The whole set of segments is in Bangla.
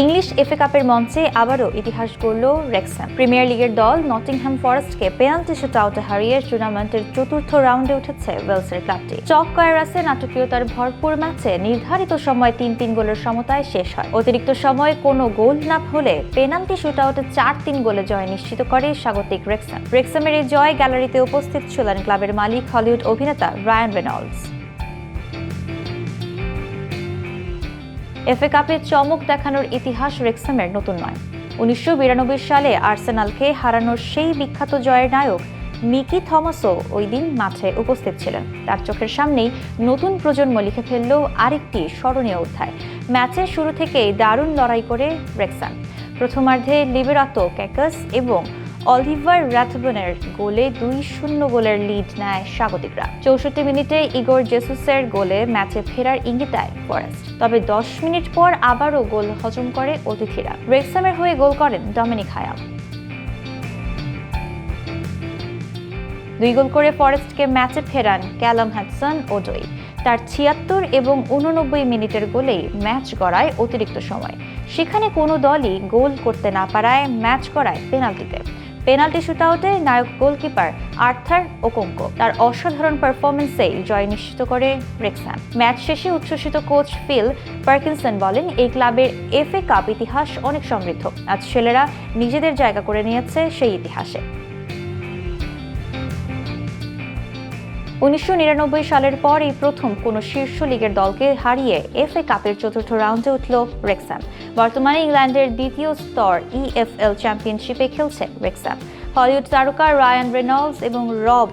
ইংলিশ এফএ কাপের মঞ্চে আবারও ইতিহাস গড়ল রেক্সাম। প্রিমিয়ার লিগের দল নটিংহ্যাম ফরেস্টকে পেনাল্টি শুটআউটে হারিয়ে টুর্নামেন্টের চতুর্থ রাউন্ডে উঠেছে ওয়েলসের ক্লাবটি। চক কয়রাসে নাটকীয়তার ভরপুর ম্যাচে নির্ধারিত সময় ৩-৩ গোলের সমতায় শেষ হয়। অতিরিক্ত সময়ে কোনো গোল না হলে পেনাল্টি শুটআউটে ৪-৩ গোলে জয় নিশ্চিত করে স্বাগতিক রেক্সাম। রেক্সামের এই জয় গ্যালারিতে উপস্থিত ছিলেন ক্লাবের মালিক হলিউড অভিনেতা রায়ান রেনল্ডস। এফএ কাপে চমক দেখানোর ইতিহাস রেক্সামের নতুন নয়। ১৯৯২ সালে আর্সেনালকে হারানোর সেই বিখ্যাত জয়ের নায়ক মিকি থমাসও ওই দিন মাঠে উপস্থিত ছিলেন। তার চোখের সামনেই নতুন প্রজন্ম লিখে ফেলল আরেকটি স্মরণীয় অধ্যায়। ম্যাচের শুরু থেকেই দারুণ লড়াই করে রেক্সাম। প্রথমার্ধে লিবেরাতো ক্যাকাস এবং অলিভার রাথবোনের গোলে ২-০ গোলের লিড নেয় স্বাগতিকরা। ৬৪ মিনিটে ইগোর জেসুসের গোলে ম্যাচে ফেরার ইঙ্গিত দেয় ফরেস্ট। তবে ১০ মিনিট পর আবারও গোল হজম করে অতিথিরা। রেক্সামের হয়ে গোল করেন ডমিনিক হায়াম। ২ গোল করে ফরেস্টকে ম্যাচে ফেরান ক্যালাম হাডসন-ওডোই। তার ৭৬ এবং ৮৯ মিনিটের গোলেই ম্যাচ গড়ায় অতিরিক্ত সময়। সেখানে কোনো দলই গোল করতে না পারায় ম্যাচ গড়ায় পেনাল্টিতে। পেনাল্টি শুটআউটে নায়ক গোলকিপার আর্থার ওকোঙ্কো তার অসাধারণ পারফরম্যান্সেই জয় নিশ্চিত করে রেক্সাম। ম্যাচ শেষে উচ্ছ্বসিত কোচ ফিল পার্কিনসন বলেন, এই ক্লাবের এফএ কাপ ইতিহাস অনেক সমৃদ্ধ। আজ ছেলেরা নিজেদের জায়গা করে নিয়েছে সেই ইতিহাসে। ১৯৯৯ সালের পর এই প্রথম কোনো শীর্ষ লিগের দলকে হারিয়ে এফএ কাপের চতুর্থ রাউন্ডে উঠল রেক্সাম। বর্তমানে ইংল্যান্ডের দ্বিতীয় স্তর ইএফএল চ্যাম্পিয়নশিপে খেলছে রেক্সাম। হলিউড তারকা রায়ান রেনল্ডস এবং রব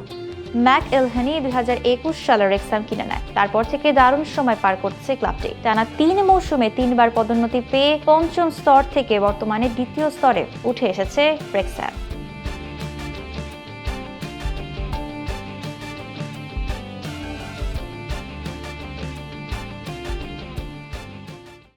ম্যাকএলহেনি ২০২১ সালে রেক্সাম কিনে নেয়। তারপর থেকে দারুণ সময় পার করছে ক্লাবটি। টানা ৩ মৌসুমে ৩ বার পদোন্নতি পেয়ে পঞ্চম স্তর থেকে বর্তমানে দ্বিতীয় স্তরে উঠে এসেছে রেক্সাম।